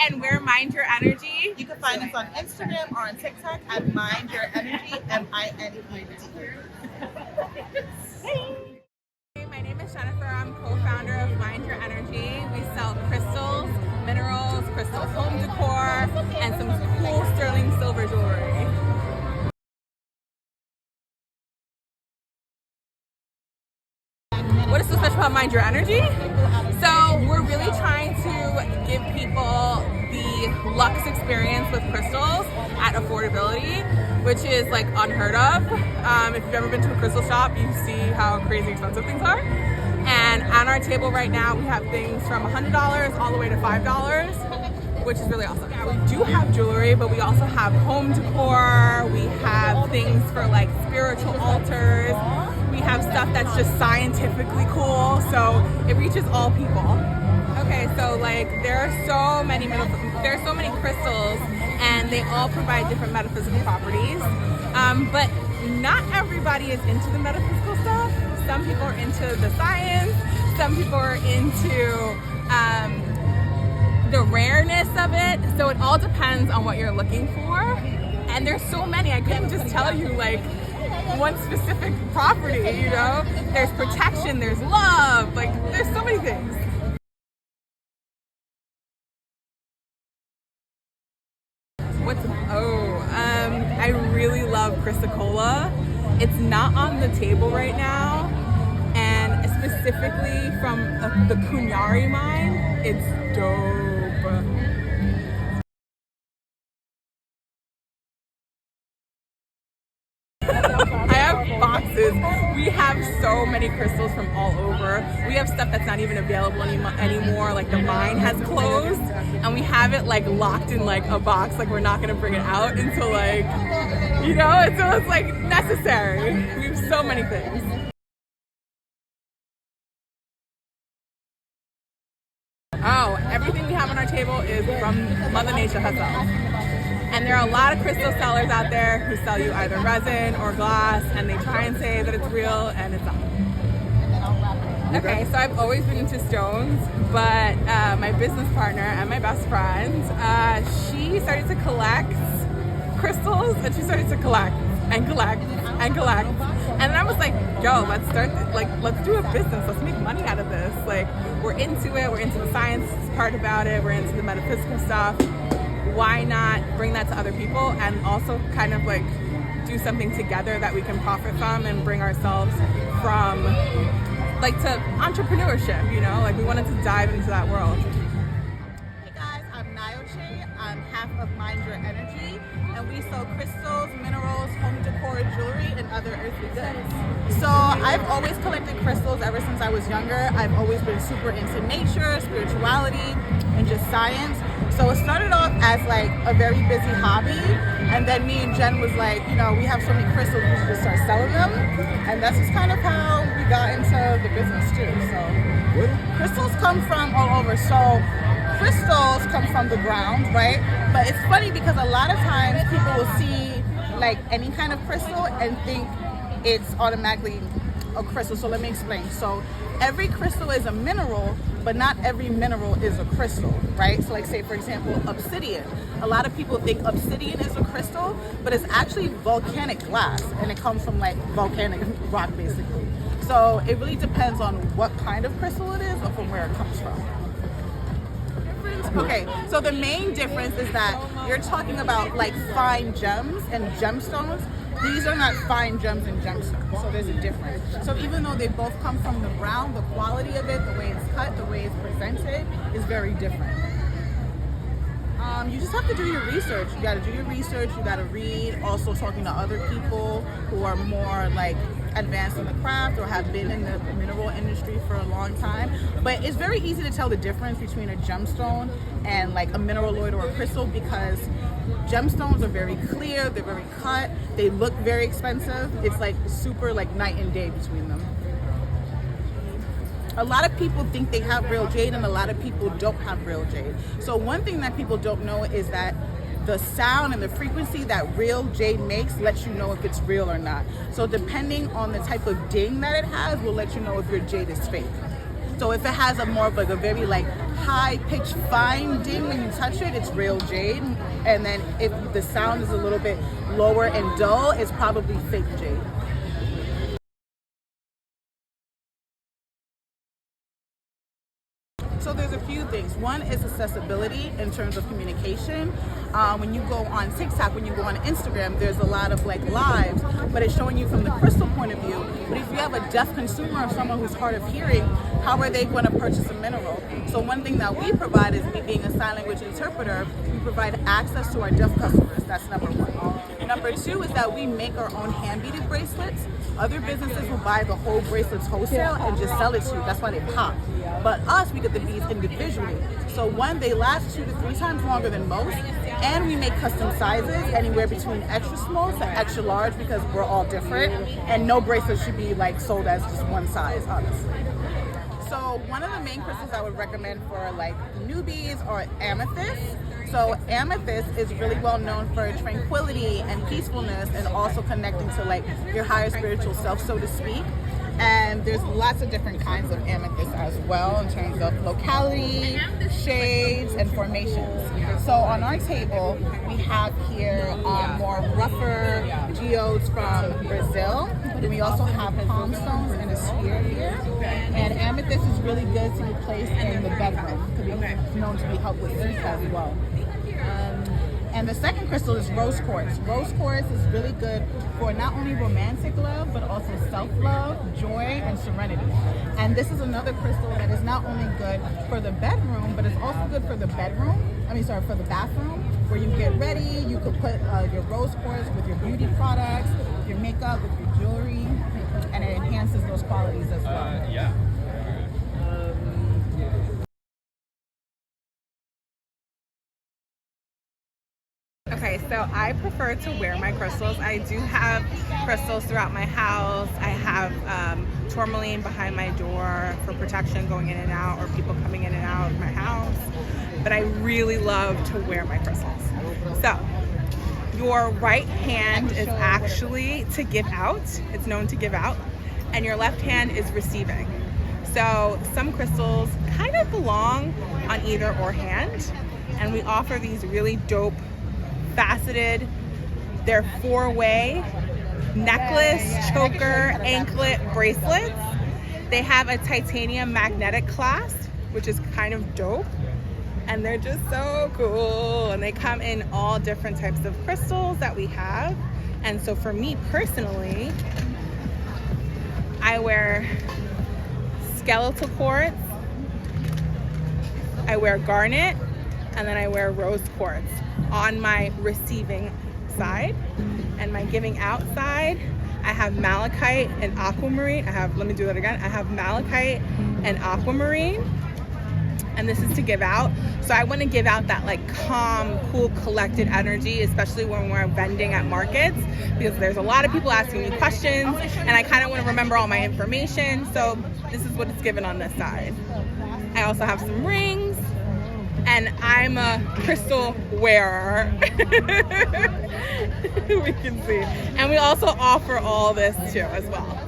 And we're Mind Your Energy. You can find us on Instagram or on TikTok at MinedYourEnergy, MINED. Hey, my name is Jennifer. I'm co-founder of Mind Your Energy. We sell crystals, minerals, crystal home decor, and some cool sterling silver jewelry. What is so special about Mind Your Energy? So we're really trying to give people the luxe experience with crystals at affordability, which is like unheard of. If you've ever been to a crystal shop, you see how crazy expensive things are. And on our table right now, we have things from $100 all the way to $5, which is really awesome. We do have jewelry, but we also have home decor. We have things for like spiritual altars. We have stuff that's just scientifically cool, so it reaches all people. Okay, so like there are so many crystals, and they all provide different metaphysical properties. But not everybody is into the metaphysical stuff. Some people are into the science. Some people are into the rareness of it. So it all depends on what you're looking for. And there's so many. I couldn't just tell you like one specific property, you know? There's protection, there's love, like there's so many things. I really love Chrysocolla. It's not on the table right now, and specifically from the Kunyari mine, it's dope. I have boxes. We have so many crystals from all over. We have stuff that's not even available anymore. Like the mine has closed, and we have it like locked in like a box. Like we're not gonna bring it out until like, you know. So it's like necessary. We have so many things. Oh, everything we have on our table is from Mother Nature herself. And there are a lot of crystal sellers out there who sell you either resin or glass, and they try and say that it's real, and it's not. Okay, so I've always been into stones, but my business partner and my best friend, she started to collect crystals, and she started to collect and collect and collect. And then I was like, yo, let's do a business. Let's make money out of this. Like, we're into it. We're into the science part about it. We're into the metaphysical stuff. Why not bring that to other people and also kind of like do something together that we can profit from and bring ourselves from like to entrepreneurship, you know? Like we wanted to dive into that world. Hey guys, I'm Nayoche. I'm half of Mind Your Energy, and we sell crystals, minerals, home decor, jewelry, and other earthly goods. So I've always collected crystals ever since I was younger. I've always been super into nature, spirituality, and just science. So it started off as like a very busy hobby, and then me and Jen was like, you know, we have so many crystals, we should just start selling them. And that's just kind of how we got into the business too. So crystals come from all over. So crystals come from the ground, right? But it's funny because a lot of times people will see like any kind of crystal and think it's automatically a crystal. So let me explain. So every crystal is a mineral, but not every mineral is a crystal, right? So like say for example, obsidian. A lot of people think obsidian is a crystal, but it's actually volcanic glass, and it comes from like volcanic rock basically. So it really depends on what kind of crystal it is or from where it comes from. Okay, so the main difference is that you're talking about like fine gems and gemstones. These are not fine gems and gemstones, so there's a difference. So even though they both come from the ground, the quality of it, the way it's cut, the way it's presented is very different. You just have to do your research. You gotta do your research, you gotta read, also talking to other people who are more like advanced in the craft or have been in the mineral industry for a long time. But it's very easy to tell the difference between a gemstone and like a mineraloid or a crystal, because gemstones are very clear, they're very cut, they look very expensive. It's like super like night and day between them. A lot of people think they have real jade, and a lot of people don't have real jade. So one thing that people don't know is that the sound and the frequency that real jade makes lets you know if it's real or not. So depending on the type of ding that it has will let you know if your jade is fake. So if it has a more of like a very like high pitched fine ding when you touch it, it's real jade. And then if the sound is a little bit lower and dull, it's probably fake jade. So there's a few things. One is accessibility in terms of communication. When you go on TikTok, when you go on Instagram, there's a lot of like lives, but it's showing you from the crystal point of view. But if you have a deaf consumer or someone who's hard of hearing, how are they going to purchase a mineral? So one thing that we provide is me being a sign language interpreter, we provide access to our deaf customers. That's number one. Number two is that we make our own hand-beaded bracelets. Other businesses will buy the whole bracelets wholesale and just sell it to you. That's why they pop. But us, we get the beads individually. So one, they last 2 to 3 times longer than most. And we make custom sizes, anywhere between extra small to extra large, because we're all different. And no bracelet should be like sold as just one size, honestly. So one of the main crystals I would recommend for like newbies are amethyst. So amethyst is really well known for tranquility and peacefulness, and also connecting to like your higher spiritual self, so to speak. And there's lots of different kinds of amethyst as well in terms of locality, shades, and formations. So on our table, we have here more rougher geodes from Brazil. And we also have palm stones and a sphere here. And amethyst is really good to be placed in the bedroom, because it's known to be helped with sleep as well. And the second crystal is rose quartz. Rose quartz is really good for not only romantic love, but also self-love, joy, and serenity. And this is another crystal that is not only good for the bedroom, but it's also good for the for the bathroom, where you get ready. You could put your rose quartz with your beauty products, your makeup, with your jewelry, and it enhances those qualities as well. Yeah. Okay, so I prefer to wear my crystals. I do have crystals throughout my house. I have tourmaline behind my door for protection going in and out, or people coming in and out of my house. But I really love to wear my crystals. So your right hand is actually to give out. It's known to give out. And your left hand is receiving. So some crystals kind of belong on either or hand. And we offer these really dope faceted, they're 4-way necklace, choker, anklet, bracelets. They have a titanium magnetic clasp, which is kind of dope, and they're just so cool. And they come in all different types of crystals that we have. And so for me personally, I wear skeletal quartz, I wear garnet, and then I wear rose quartz on my receiving side. And my giving out side, I have malachite and aquamarine. I have malachite and aquamarine, and this is to give out. So I want to give out that like calm, cool, collected energy, especially when we're vending at markets, because there's a lot of people asking me questions and I kind of want to remember all my information. So this is what it's given on this side. I also have some rings, and I'm a crystal wearer. We can see. And we also offer all this too as well.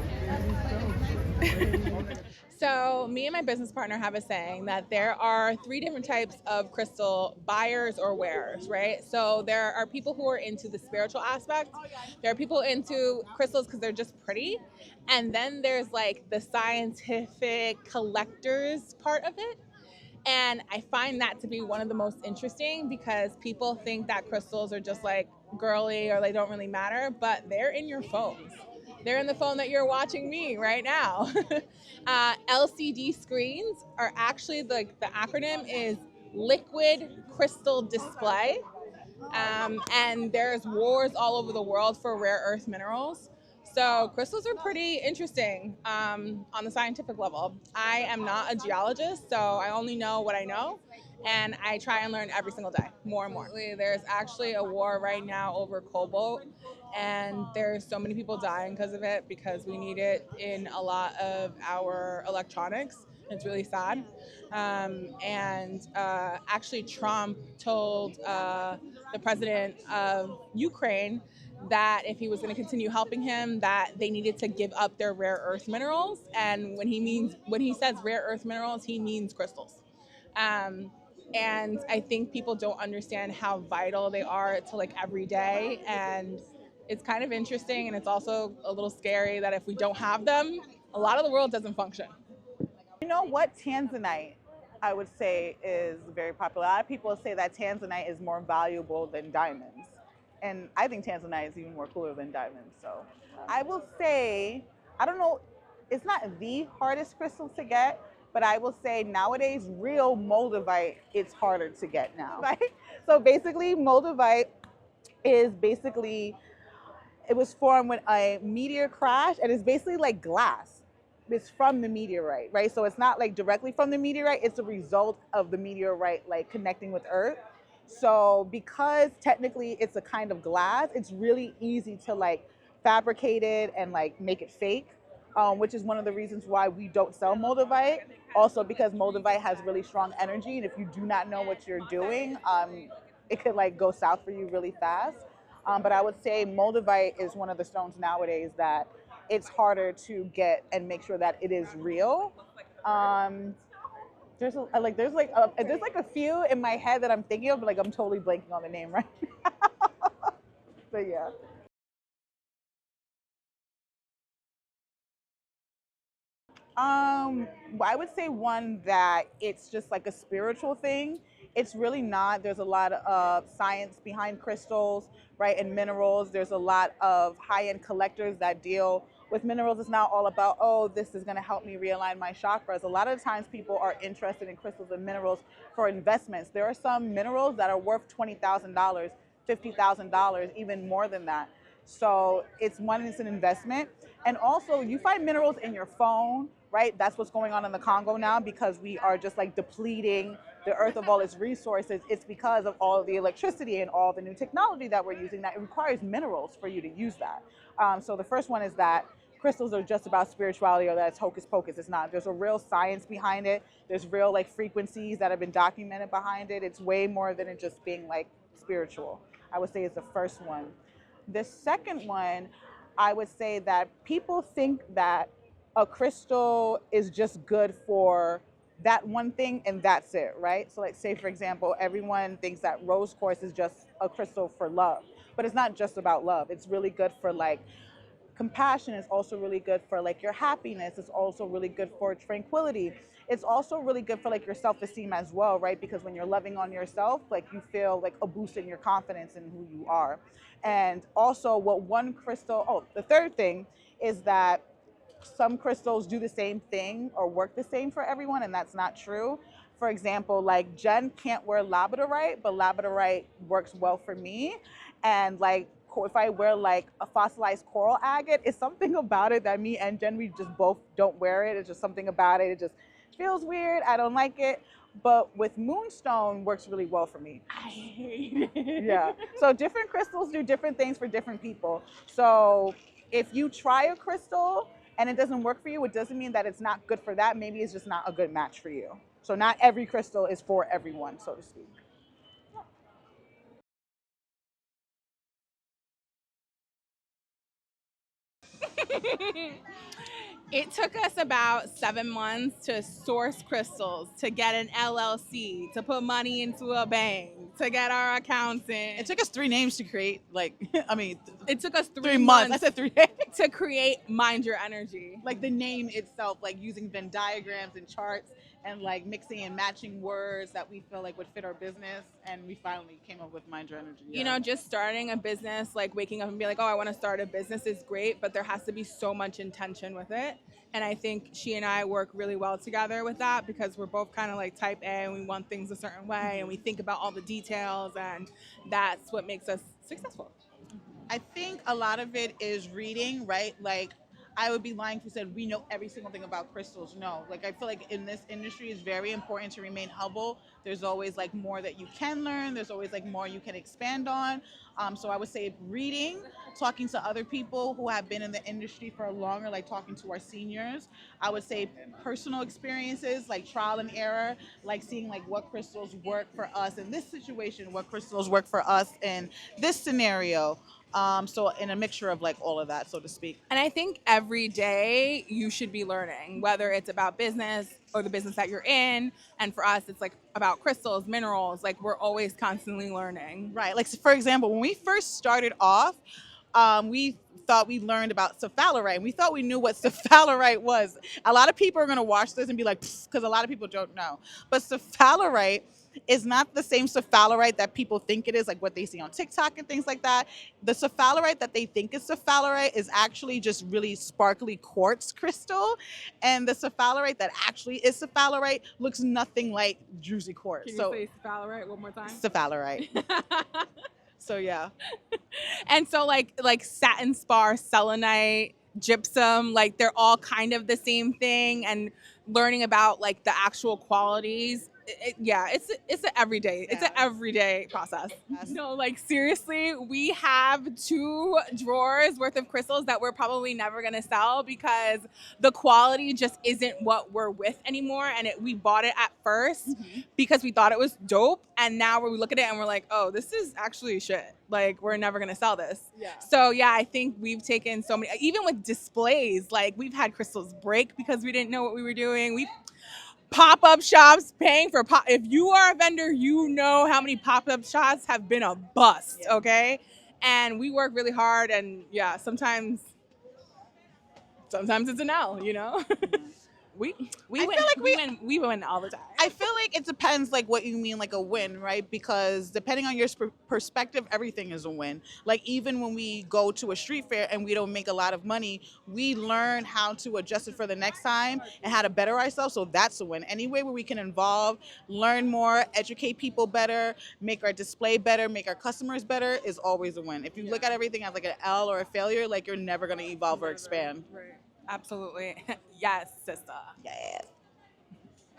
So me and my business partner have a saying that there are 3 different types of crystal buyers or wearers, right? So there are people who are into the spiritual aspect. There are people into crystals because they're just pretty. And then there's like the scientific collectors part of it. And I find that to be one of the most interesting, because people think that crystals are just like girly or they don't really matter, but they're in your phones. They're in the phone that you're watching me right now. LCD screens are actually, the acronym is liquid crystal display. And there's wars all over the world for rare earth minerals. So crystals are pretty interesting on the scientific level. I am not a geologist, so I only know what I know, and I try and learn every single day, more and more. There's actually a war right now over cobalt, and there's so many people dying because of it, because we need it in a lot of our electronics. It's really sad. Actually Trump told the president of Ukraine, that if he was going to continue helping him, that they needed to give up their rare earth minerals. And when he says rare earth minerals, he means crystals. And I think people don't understand how vital they are to like every day. And it's kind of interesting, and it's also a little scary that if we don't have them, a lot of the world doesn't function. You know what? Tanzanite, I would say, is very popular. A lot of people say that Tanzanite is more valuable than diamonds. And I think Tanzanite is even more cooler than diamonds. So I will say, I don't know, it's not the hardest crystal to get, but I will say nowadays, real moldavite is harder to get now. Right? So basically, moldavite is basically, it was formed when a meteor crashed, and it's basically like glass. It's from the meteorite, right? So it's not like directly from the meteorite, it's a result of the meteorite like connecting with Earth. So because technically it's a kind of glass, it's really easy to like fabricate it and like make it fake, which is one of the reasons why we don't sell moldavite. Also because moldavite has really strong energy, and if you do not know what you're doing, it could like go south for you really fast. But I would say moldavite is one of the stones nowadays that it's harder to get and make sure that it is real. There's a few in my head that I'm thinking of, but like I'm totally blanking on the name right now. But yeah. I would say one that it's just like a spiritual thing. It's really not. There's a lot of science behind crystals, right, and minerals. There's a lot of high-end collectors that deal with minerals. It's not all about, oh, this is going to help me realign my chakras. A lot of times people are interested in crystals and minerals for investments. There are some minerals that are worth $20,000, $50,000, even more than that. So it's an investment. And also you find minerals in your phone, right? That's what's going on in the Congo now, because we are just like depleting the earth of all its resources. It's because of all of the electricity and all the new technology that we're using that it requires minerals for you to use that. So the first one is that crystals are just about spirituality, or that's hocus pocus. It's not. There's a real science behind it. There's real like frequencies that have been documented behind it. It's way more than it just being like spiritual. I would say is the first one. The second one, I would say that people think that a crystal is just good for that one thing and that's it, right? So like say for example, everyone thinks that rose quartz is just a crystal for love, but it's not just about love. It's really good for like compassion. Is also really good for like your happiness. It's also really good for tranquility. It's also really good for like your self-esteem as well, right? Because when you're loving on yourself, like you feel like a boost in your confidence in who you are. And also the third thing is that some crystals do the same thing or work the same for everyone, and that's not true. For example, like Jen can't wear labradorite, but labradorite works well for me. And like if I wear like a fossilized coral agate, it's something about it that me and Jen, we just both don't wear it. It's just something about it. It just feels weird. I don't like it. But with moonstone works really well for me. I hate it. Yeah. So different crystals do different things for different people. So if you try a crystal and it doesn't work for you, it doesn't mean that it's not good for that. Maybe it's just not a good match for you. So not every crystal is for everyone, so to speak. It took us about 7 months to source crystals, to get an LLC, to put money into a bank, to get our accountant. It took us 3 names to create, like, It took us 3 months. I said 3 days. to create Mind Your Energy. Like the name itself, like using Venn diagrams and charts and like mixing and matching words that we feel like would fit our business. And we finally came up with Mind Your Energy. Yeah. You know, just starting a business, like waking up and being like, oh, I want to start a business is great, but there has to be so much intention with it. And I think she and I work really well together with that, because we're both kind of like type A and we want things a certain way and we think about all the details, and that's what makes us successful. I think a lot of it is reading, right? Like, I would be lying if we said we know every single thing about crystals. No, like I feel like in this industry it's very important to remain humble. There's always like more that you can learn. There's always like more you can expand on. So I would say reading, talking to other people who have been in the industry for longer, like talking to our seniors, I would say personal experiences, like trial and error, like seeing like what crystals work for us in this situation, what crystals work for us in this scenario. So in a mixture of like all of that, so to speak. And I think every day you should be learning, whether it's about business or the business that you're in. And for us, it's like about crystals, minerals. Like we're always constantly learning. Right. Like, so for example, when we first started off, we thought we learned about cephalerite, and we thought we knew what cephalerite was. A lot of people are going to watch this and be like, because a lot of people don't know. But cephalerite is not the same cephalerite that people think it is, like what they see on TikTok and things like that. The cephalerite that they think is cephalerite is actually just really sparkly quartz crystal. And the cephalerite that actually is cephalerite looks nothing like juicy quartz. Can you say cephalerite one more time? Cephalerite. So yeah. And so like satin spar, selenite, gypsum, like they're all kind of the same thing, and learning about like the actual qualities. It's an everyday. It's an everyday process. Yes. No, like seriously, we have 2 drawers worth of crystals that we're probably never gonna sell because the quality just isn't what we're with anymore. And we bought it at first because we thought it was dope, and now we look at it and we're like, oh, this is actually shit. Like we're never gonna sell this. Yeah. So yeah, I think we've taken so many, even with displays, like we've had crystals break because we didn't know what we were doing. We've pop-up shops paying for if you are a vendor, you know how many pop-up shops have been a bust. Okay, and we work really hard, and yeah, sometimes it's an L, you know. we win all the time. I feel like it depends like what you mean like a win, right? Because depending on your perspective, everything is a win. Like even when we go to a street fair and we don't make a lot of money, we learn how to adjust it for the next time and how to better ourselves. So that's a win. Any way where we can involve, learn more, educate people better, make our display better, make our customers better is always a win. If you look at everything as like an L or a failure, like you're never going to evolve or expand. Right. Absolutely. Yes, sister. Yeah.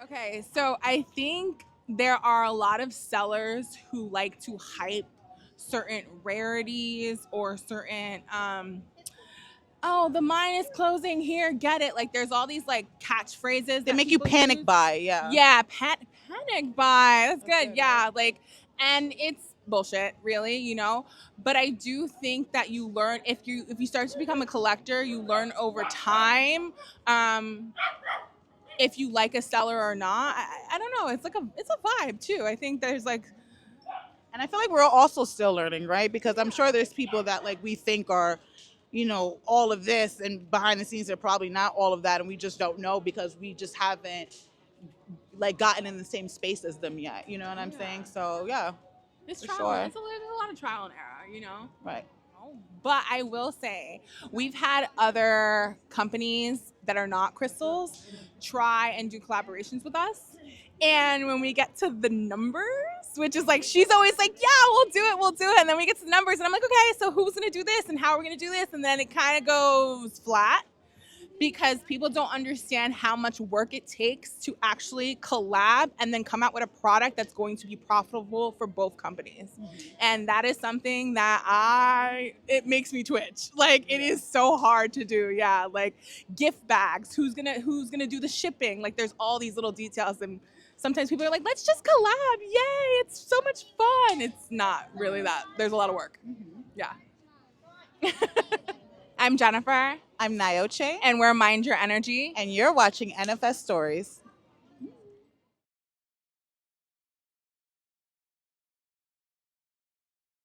Okay, so I think there are a lot of sellers who like to hype certain rarities or certain oh, the mine is closing here, get it. Like there's all these like catchphrases They make you panic use. buy, yeah. Yeah, panic buy. That's good. Yeah, like, and it's bullshit, really, you know. But I do think that you learn if you start to become a collector, you learn over time. If you like a seller or not, I don't know. It's a vibe too. I think there's like, and I feel like we're also still learning, right? Because I'm sure there's people that like we think are, you know, all of this, and behind the scenes they're probably not all of that, and we just don't know because we just haven't like gotten in the same space as them yet. You know what I'm saying? So yeah. it's For trial. sure. It's a lot of trial and error, you know. Right. But I will say, we've had other companies that are not crystals try and do collaborations with us. And when we get to the numbers, which is like, she's always like, yeah, we'll do it. And then we get to the numbers and I'm like, okay, so who's going to do this? And how are we going to do this? And then it kind of goes flat because people don't understand how much work it takes to actually collab and then come out with a product that's going to be profitable for both companies. And that is something that it makes me twitch. Like it is so hard to do. Yeah. Like gift bags, who's gonna do the shipping? Like there's all these little details, and sometimes people are like, let's just collab. Yay. It's so much fun. It's not really that. There's a lot of work. Yeah. I'm Jennifer. I'm Nyoche. And we're Mind Your Energy. And you're watching NFS Stories.